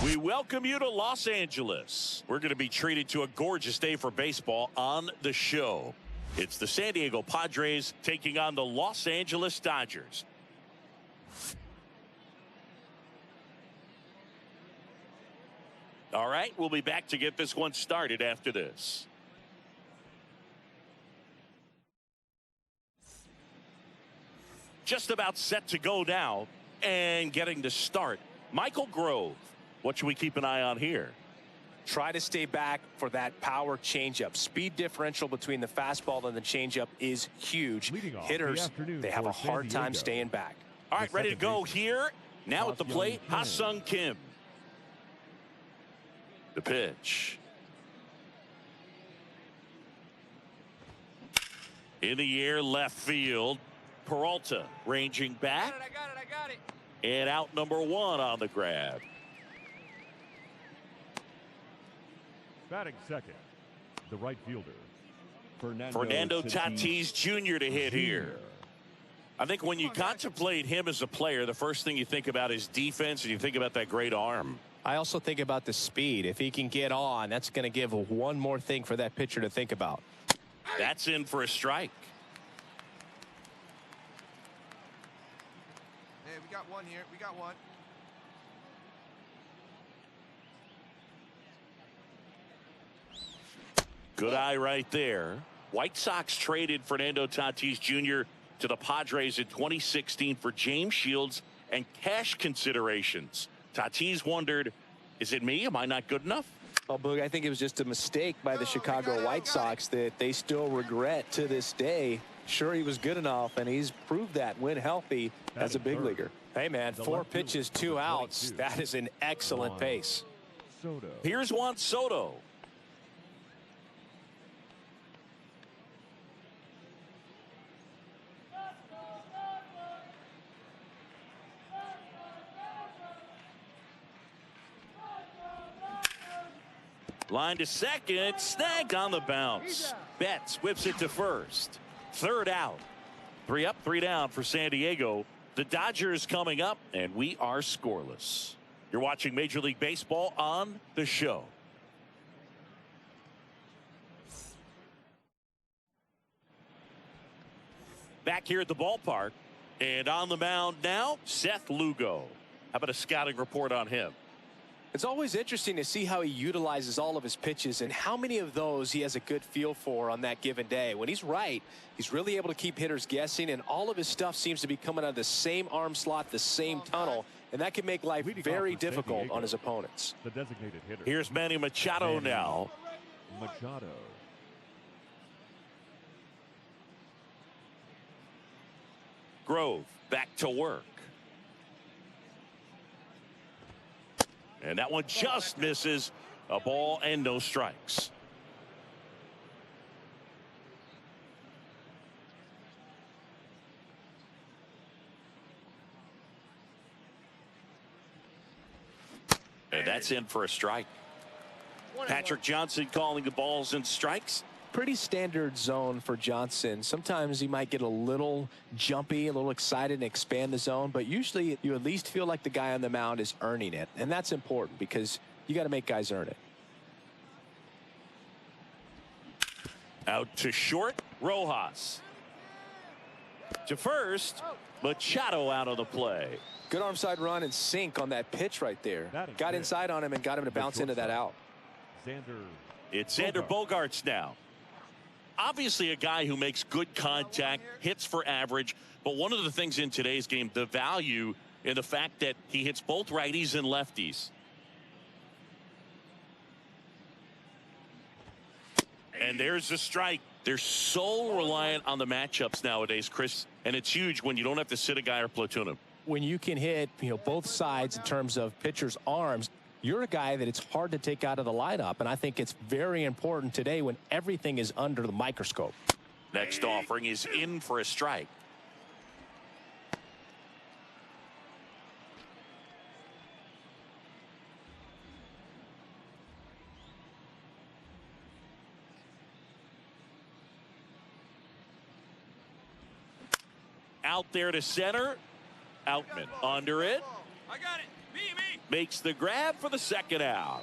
We welcome you to Los Angeles. We're going to be treated to a gorgeous day for baseball on the show. It's the San Diego Padres taking on the Los Angeles Dodgers. All right, we'll be back to get this one started after this. Just about set to go now and getting to start. Michael Grove. What should we keep an eye on here? Try to stay back for that power changeup. Speed differential between the fastball and the changeup is huge. Hitters, they have a hard time staying back. All right, ready to go here. Now at the plate, Ha-Sung Kim. The pitch. In the air, left field. Peralta ranging back. I got it. And out number one on the grab. Batting second, the right fielder, Fernando Tatis Jr. to hit here. I think when you contemplate him as a player, the first thing you think about is defense, and you think about that great arm. I also think about the speed. If he can get on, that's going to give one more thing for that pitcher to think about. That's in for a strike. Hey, we got one here. We got one. Good eye right there. White Sox traded Fernando Tatis Jr. to the Padres in 2016 for James Shields and cash considerations. Tatis wondered, is it me? Am I not good enough? Well, Boog, I think it was just a mistake by the Chicago White Sox that they still regret to this day. Sure, he was good enough, and he's proved that when healthy as a big leaguer. Hey, man, 4 pitches, 2 outs. That is an excellent pace. Here's Juan Soto. Line to second, snagged on the bounce. Betts whips it to first. Third out. 3 up, 3 down for San Diego. The Dodgers coming up, and we are scoreless. You're watching Major League Baseball on the show. Back here at the ballpark, and on the mound now, Seth Lugo. How about a scouting report on him? It's always interesting to see how he utilizes all of his pitches and how many of those he has a good feel for on that given day. When he's right, he's really able to keep hitters guessing, and all of his stuff seems to be coming out of the same arm slot, the same tunnel, and that can make life very difficult on his opponents. The designated hitter. Here's Manny Machado now. Machado. Grove back to work. And that one just misses. A ball and no strikes. And that's in for a strike. Patrick Johnson calling the balls and strikes. Pretty standard zone for Johnson. Sometimes he might get a little jumpy, a little excited and expand the zone, but usually you at least feel like the guy on the mound is earning it, and that's important because you got to make guys earn it. Out to short, Rojas. To first, Machado out of the play. Good arm side run and sink on that pitch right there. Got inside on him and got him to bounce into that out. It's Xander Bogaerts now. Obviously a guy who makes good contact, hits for average, but one of the things in today's game, the value in the fact that he hits both righties and lefties. And there's the strike. They're so reliant on the matchups nowadays, Chris, and it's huge when you don't have to sit a guy or platoon him. When you can hit, both sides in terms of pitchers' arms, you're a guy that it's hard to take out of the lineup, and I think it's very important today when everything is under the microscope. Next offering is in for a strike. Out there to center. Outman under it. I got it. makes the grab for the second out.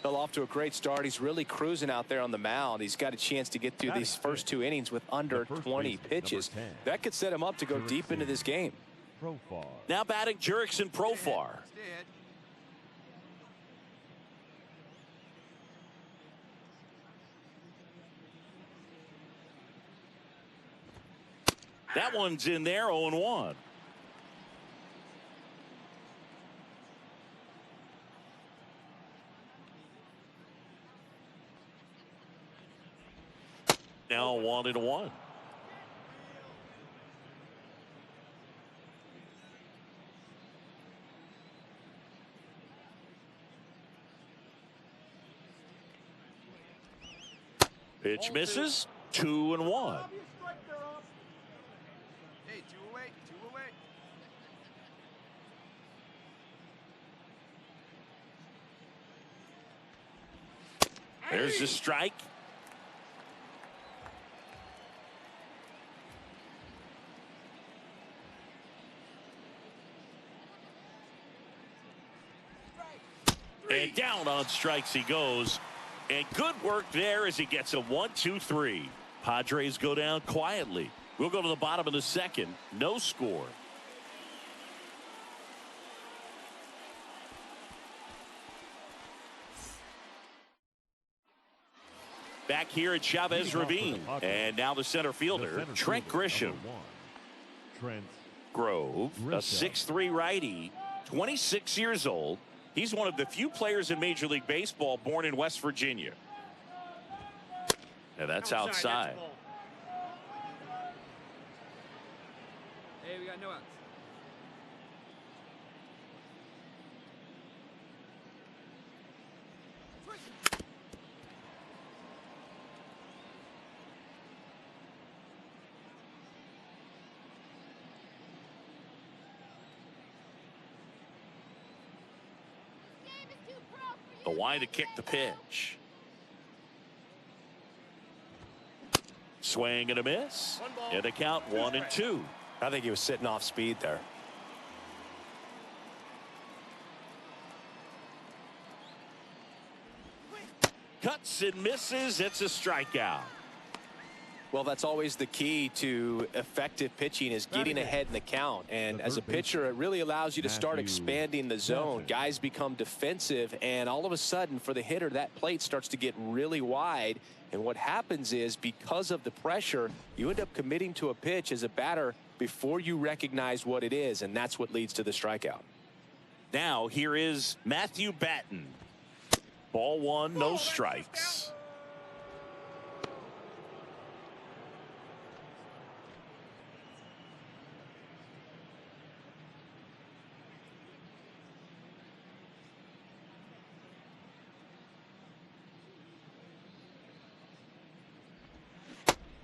Well, off to a great start. He's really cruising out there on the mound. He's got a chance to get through these first 2 innings with under 20 pitches. That could set him up to go deep into this game. Profar. Now batting Jurickson Profar. That one's in there, 0-1. Now 1-1. Pitch misses. 2-1. Hey, two away. There's the strike. And down on strikes he goes. And good work there as he gets a 1-2-3. Padres go down quietly. We'll go to the bottom of the second. No score. Back here at Chavez Ravine. And now the center fielder, Trent Grisham. Trent Grove, a 6'3" righty, 26 years old. He's one of the few players in Major League Baseball born in West Virginia. Now that's outside. Hey, we got no outs. The wide to kick the pitch. Swing and a miss. And a count 1-2. I think he was sitting off speed there. Cuts and misses. It's a strikeout. Well, that's always the key to effective pitching, is getting ahead in the count. And as a pitcher, it really allows you to start expanding the zone. Guys become defensive, and all of a sudden, for the hitter, that plate starts to get really wide. And what happens is, because of the pressure, you end up committing to a pitch as a batter before you recognize what it is, and that's what leads to the strikeout. Now here is Matthew Batten. Ball one, no strikes.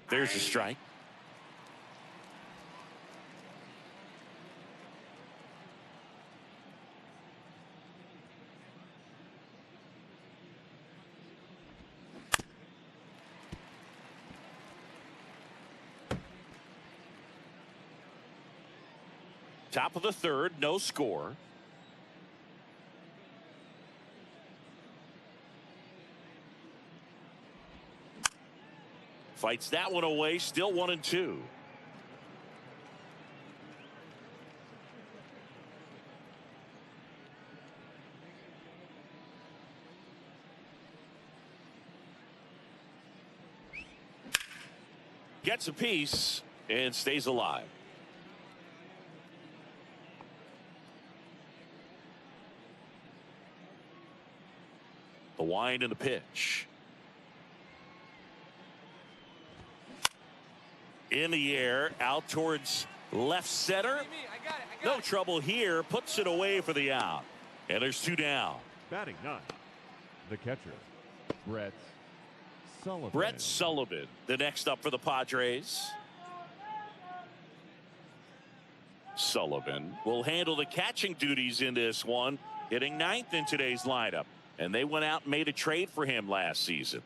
There's a strike. Top of the third, no score. Fights that one away, still 1-2. Gets a piece and stays alive. The wind and the pitch. In the air, out towards left center. No trouble here. Puts it away for the out. And there's two down. Batting ninth, the catcher, Brett Sullivan. Brett Sullivan, the next up for the Padres. Sullivan will handle the catching duties in this one, hitting ninth in today's lineup. And they went out and made a trade for him last season.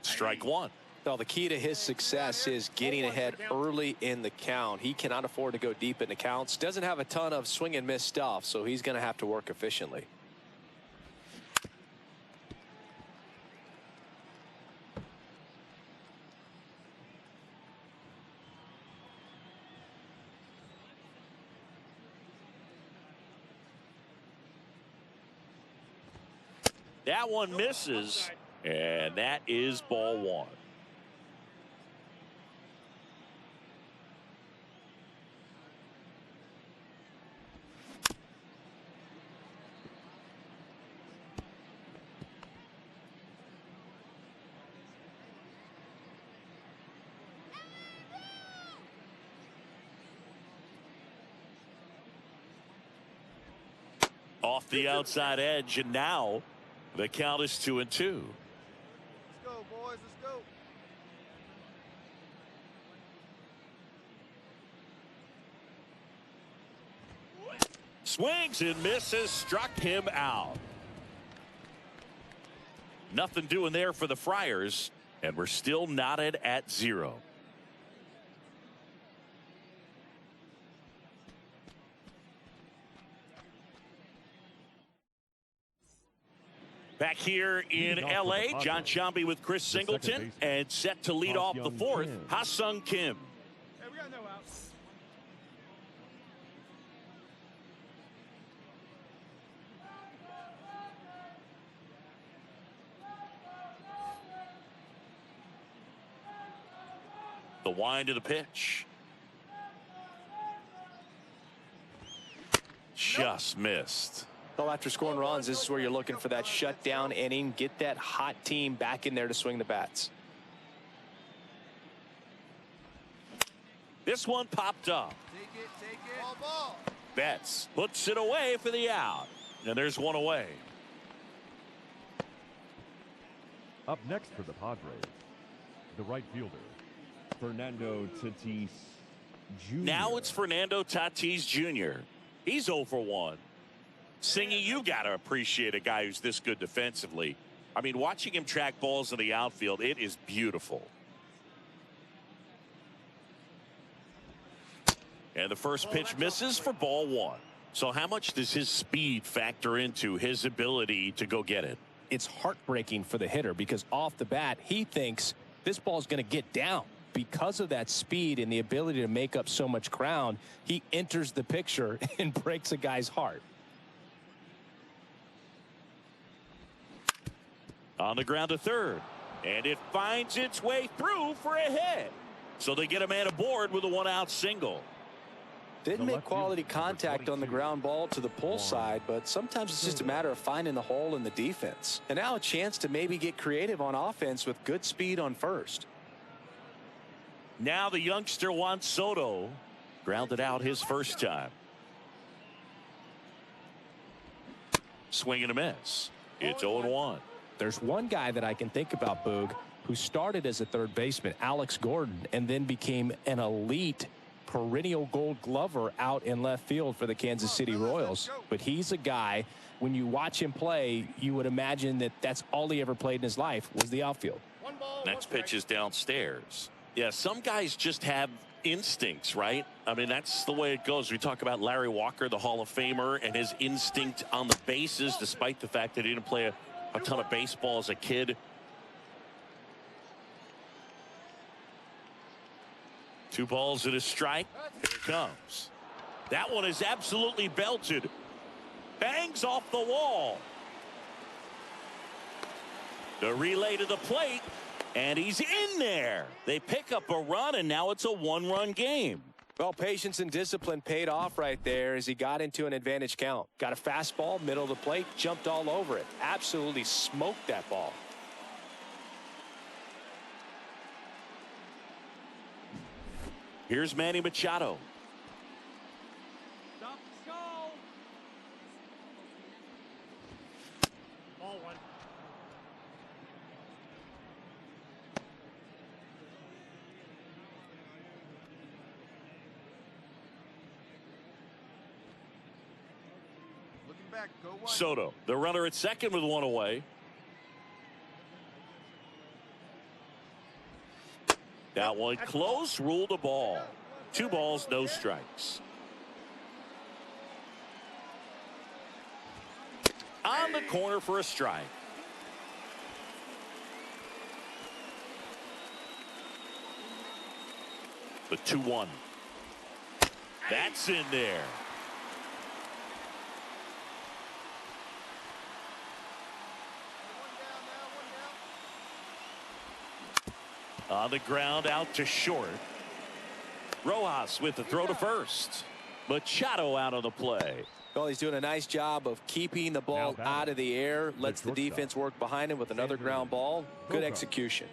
Strike one. Well, the key to his success is getting ahead early in the count. He cannot afford to go deep in the counts. Doesn't have a ton of swing and miss stuff, so he's going to have to work efficiently. That one misses, and that is ball one. Off the outside edge, and now the count is 2-2. Let's go, boys. Let's go. Swings and misses, struck him out. Nothing doing there for the Friars, and we're still knotted at 0. Back here in L.A., John Sciambi with Chris Singleton, and set to lead off the fourth, Ha-Sung Kim. Hey, we got no outs. The wind of the pitch. Just missed. Well, after scoring runs, this is where you're looking for that shutdown inning. Get that hot team back in there to swing the bats. This one popped up. Take it, take it. Ball, ball. Betts puts it away for the out. And there's one away. Up next for the Padres, the right fielder, Fernando Tatis Jr. Now it's Fernando Tatis Jr. He's 0 for 1. Singy, you got to appreciate a guy who's this good defensively. I mean, watching him track balls in the outfield, it is beautiful. And the first pitch misses for ball one. So how much does his speed factor into his ability to go get it? It's heartbreaking for the hitter because off the bat, he thinks this ball's going to get down. Because of that speed and the ability to make up so much ground, he enters the picture and breaks a guy's heart. On the ground to third, and it finds its way through for a hit. So they get a man aboard with a one-out single. Didn't make quality contact on the ground ball to the pull side, but sometimes it's just a matter of finding the hole in the defense. And now a chance to maybe get creative on offense with good speed on first. Now the youngster Juan Soto grounded out his first time. Swing and a miss. It's 0-1. There's one guy that I can think about, Boog, who started as a third baseman, Alex Gordon, and then became an elite perennial gold glover out in left field for the Kansas City Royals. But he's a guy, when you watch him play, you would imagine that that's all he ever played in his life was the outfield. Next pitch is downstairs. Yeah, some guys just have instincts, right? I mean, that's the way it goes. We talk about Larry Walker, the Hall of Famer, and his instinct on the bases, despite the fact that he didn't play a ton of baseball as a kid. Two balls and a strike. Here it comes. That one is absolutely belted. Bangs off the wall. The relay to the plate, and he's in there. They pick up a run, and now it's a one-run game. Well, patience and discipline paid off right there as he got into an advantage count. Got a fastball, middle of the plate, jumped all over it. Absolutely smoked that ball. Here's Manny Machado. Stop, go. Ball one. Looking back, go one. Soto, the runner at second with one away. That one close, ruled a ball. 2 balls, no strikes. On the corner for a strike. The 2-1. That's in there. On the ground, out to short. Rojas with the throw to first. Machado out of the play. Well, he's doing a nice job of keeping the ball out of the air. Lets the defense work behind him with another ground ball. Good execution.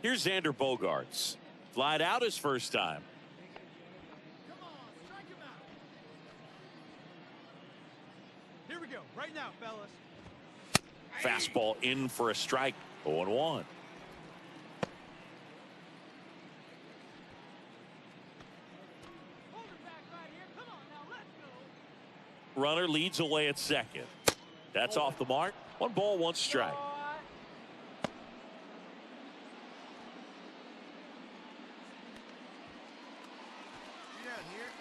Here's Xander Bogaerts. Flied out his first time. Come on, strike him out. Here we go, right now, fellas. Fastball in for a strike. 0-1. Runner leads away at second. That's off the mark. 1 ball, 1 strike. Get out here.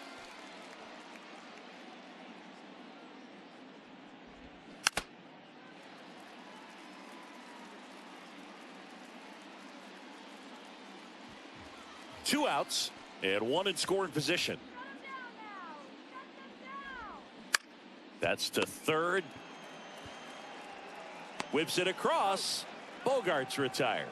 Two outs and 1 in scoring position. That's to third. Whips it across. Bogaerts retired.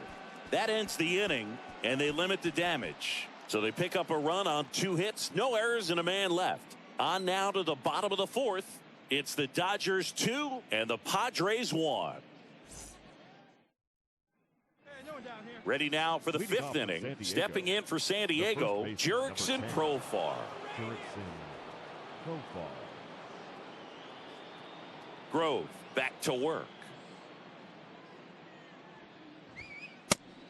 That ends the inning, and they limit the damage. So they pick up a run on 2 hits, no errors, and a man left. On now to the bottom of the 4th. It's the Dodgers 2 and the Padres 1. Hey, no one down here. Ready now for the 5th inning. Stepping in for San Diego, Jurickson Profar. Grove back to work.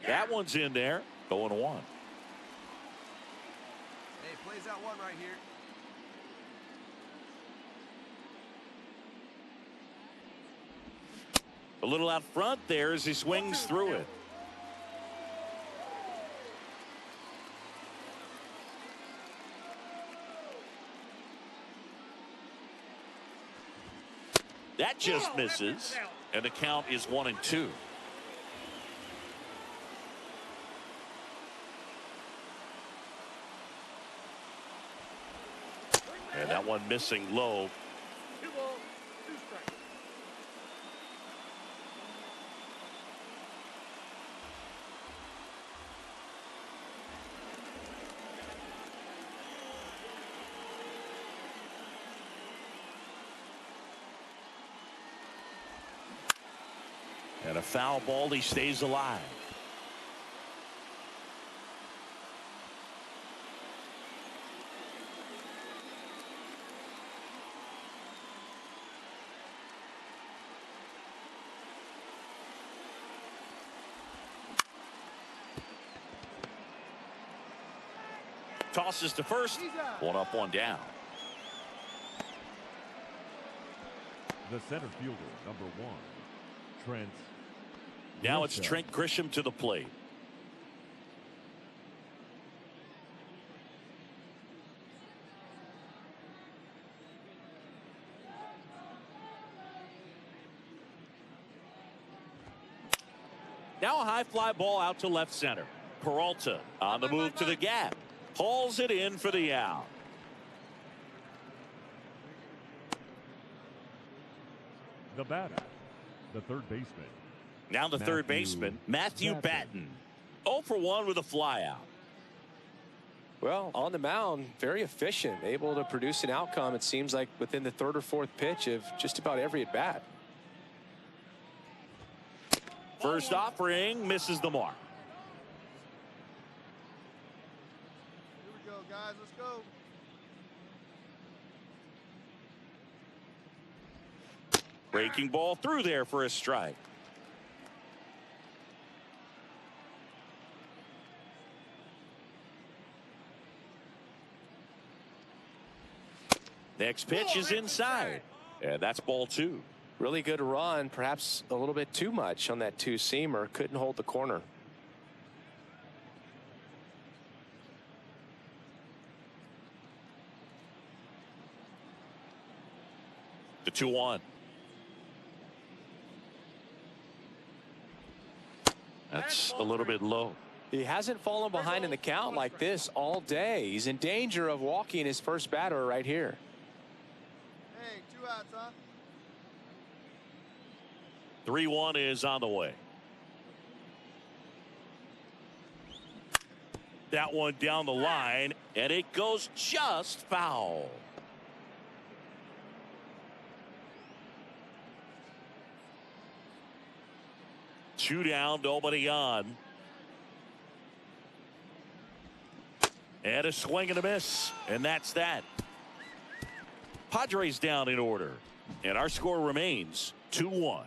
That one's in there. 0-1. Hey, plays out 1 right here. A little out front there as he swings through it. That just misses, and the count is 1-2. And that one missing low. 2 balls, 2 strikes. And a foul ball, he stays alive. Tosses to first. 1 up, 1 down. The center fielder, number 1, Trent. Now it's Trent Grisham to the plate. Now a high fly ball out to left center. Peralta on the move to the gap. Hauls it in for the out. The batter, the third baseman. Now the third baseman, Matthew Batten. 0 for 1 with a fly out. Well, on the mound, very efficient, able to produce an outcome, it seems like, within the 3rd or 4th pitch of just about every at bat. First offering misses the mark. Here we go, guys. Let's go. Breaking ball through there for a strike. Next pitch is inside. And that's ball 2. Really good run, perhaps a little bit too much on that 2-seamer. Couldn't hold the corner. The 2-1. That's a little bit low. He hasn't fallen behind in the count like this all day. He's in danger of walking his first batter right here. Hey, 2 outs, huh? 3-1 is on the way. That one down the line, and it goes just foul. Two down, nobody on. And a swing and a miss, and that's that. Padres down in order, and our score remains 2-1.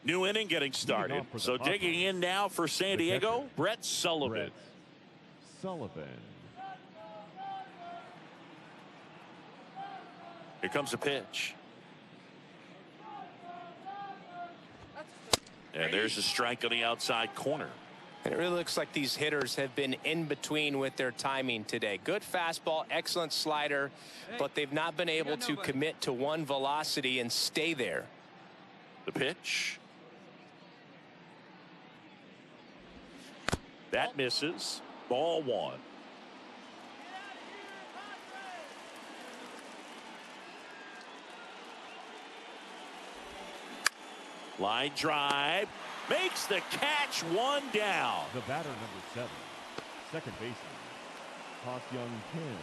New inning getting started. So digging in now for San Diego, Brett Sullivan. Here comes a pitch. And there's a strike on the outside corner. And it really looks like these hitters have been in between with their timing today. Good fastball, excellent slider, but they've not been able to commit to one velocity and stay there. The pitch. That misses. Ball 1. Line drive. Makes the catch, 1 down. The batter, number 7, second baseman, Ha-Seong Kim.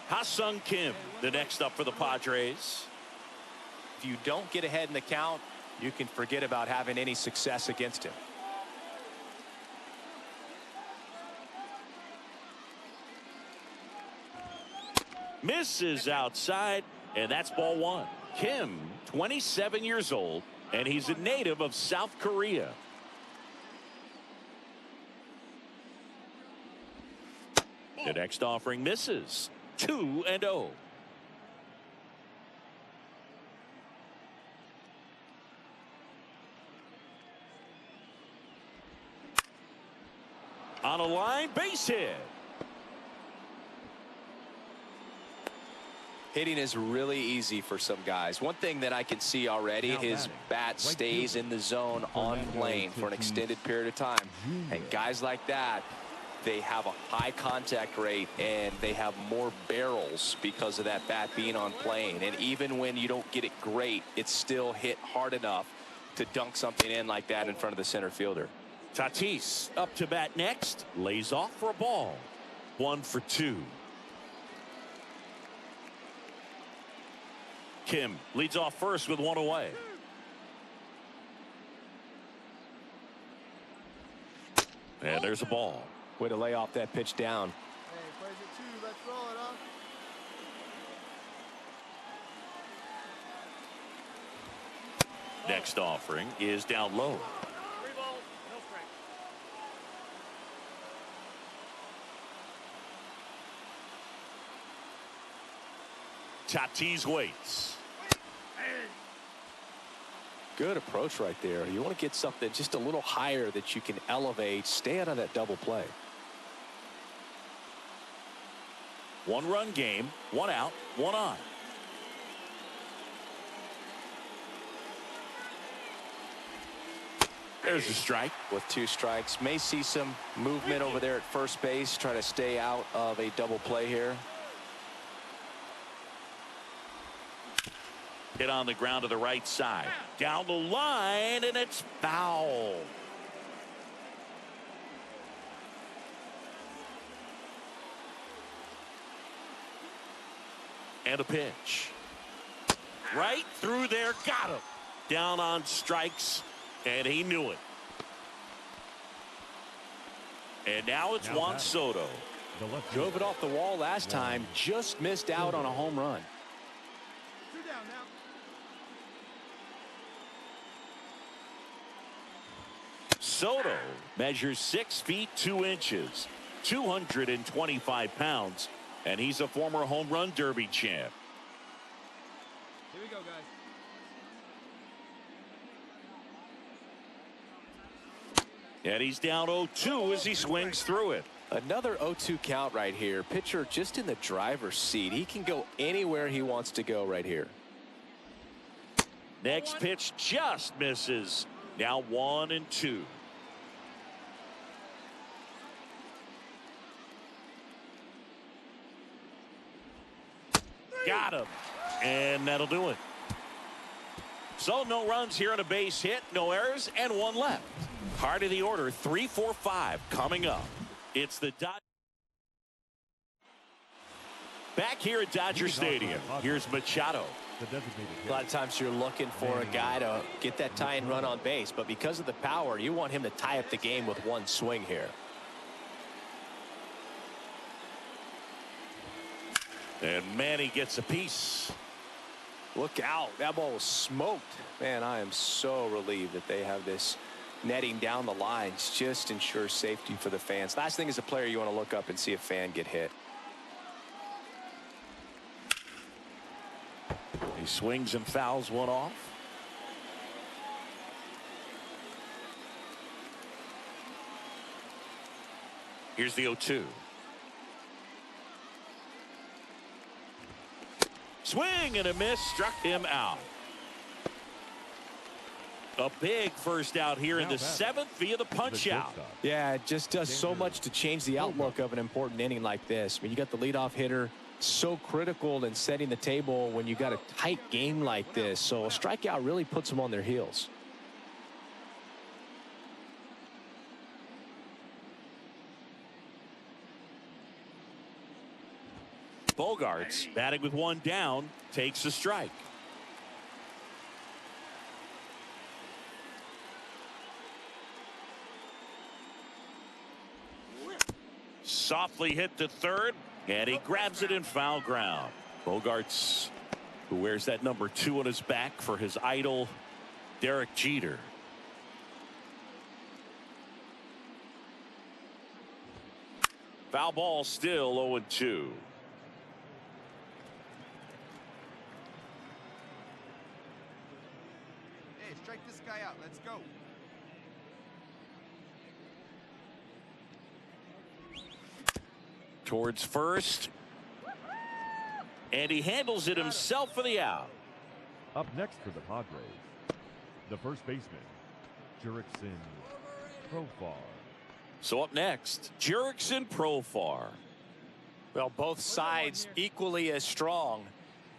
Ha-Seong Kim, the next up for the Padres. If you don't get ahead in the count, you can forget about having any success against him. Misses outside, and that's ball 1. Kim, 27 years old, and he's a native of South Korea. The next offering misses. 2-0. On a line, base hit. Hitting is really easy for some guys. One thing that I can see already, his bat stays in the zone on plane for an extended period of time. And guys like that, they have a high contact rate and they have more barrels because of that bat being on plane. And even when you don't get it great, it's still hit hard enough to dunk something in like that in front of the center fielder. Tatis up to bat next, lays off for a ball. 1 for 2. Kim leads off first with 1 away. And there's a ball. Way to lay off that pitch down. Hey, plays it 2. Let's roll it, huh? Next offering is down low. 3 balls, no strike. Tatis waits. Good approach right there. You want to get something just a little higher that you can elevate. Stay out of that double play. 1-run game, 1 out, 1 on. There's a strike. With 2 strikes. May see some movement over there at first base. Try to stay out of a double play here. Hit on the ground to the right side. Down the line, and it's foul. And a pitch. Right through there, got him. Down on strikes, and he knew it. And now it's Juan Soto. Drove it off the wall last time. Just missed out on a home run. 2 down now. Soto measures 6 feet 2 inches, 225 pounds, and he's a former home run derby champ. Here we go, guys. And he's down 0-2 as he swings through it. Another 0-2 count right here. Pitcher just in the driver's seat. He can go anywhere he wants to go right here. Next pitch just misses. Now 1-2. Got him. And that'll do it. So no runs here on a base hit, no errors, and one left. Heart of the order, 3, 4, 5 coming up. It's the Dodgers. Back here at Dodger Stadium, here's Machado. A lot of times you're looking for a guy to get that tying run on base, but because of the power, you want him to tie up the game with one swing here. And Manny gets a piece. Look out. That ball was smoked. Man, I am so relieved that they have this netting down the lines. Just ensures safety for the fans. Last thing as a player, you want to look up and see a fan get hit. He swings and fouls one off. Here's the 0-2. Swing and a miss, struck him out. A big first out here in the 7th via the punch out. Yeah, it just does so much to change the outlook of an important inning like this. I mean, you got the leadoff hitter, so critical in setting the table when you got a tight game like this. So a strikeout really puts them on their heels. Bogarts batting with one down takes a strike. Softly hit to third, and he grabs it in foul ground. Bogarts, who wears that number 2 on his back for his idol Derek Jeter. Foul ball, still 0-2. Hey, strike this guy out. Let's go. Towards first, and he handles it himself for the out. Up next for the Padres, the first baseman, Jurickson Profar. So up next, Jurickson Profar. Well, both sides equally as strong,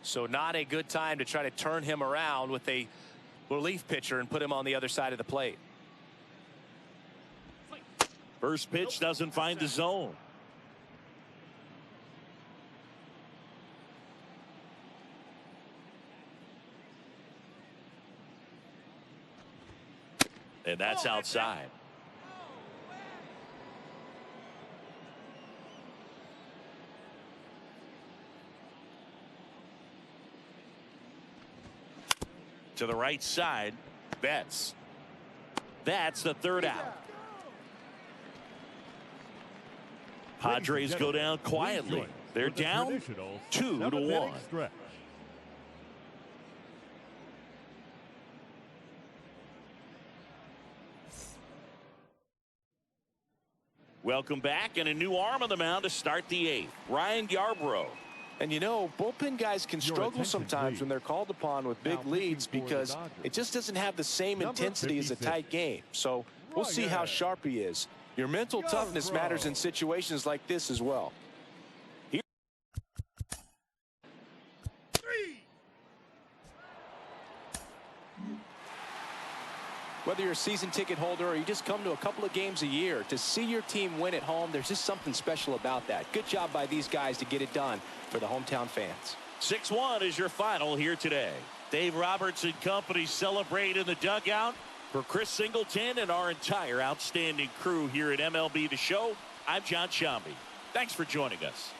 so not a good time to try to turn him around with a relief pitcher and put him on the other side of the plate. First pitch doesn't find the zone. And that's outside. To the right side, Betts. That's the third out. Padres go down quietly. They're down 2-1. Welcome back, and a new arm on the mound to start the 8th. Ryan Yarbrough. And you know, bullpen guys can struggle sometimes when they're called upon with big leads because it just doesn't have the same intensity as a tight game. So we'll see how sharp he is. Your mental toughness matters in situations like this as well. Whether you're a season ticket holder or you just come to a couple of games a year, to see your team win at home, there's just something special about that. Good job by these guys to get it done for the hometown fans. 6-1 is your final here today. Dave Roberts and company celebrate in the dugout. For Chris Singleton and our entire outstanding crew here at MLB The Show, I'm John Shambi. Thanks for joining us.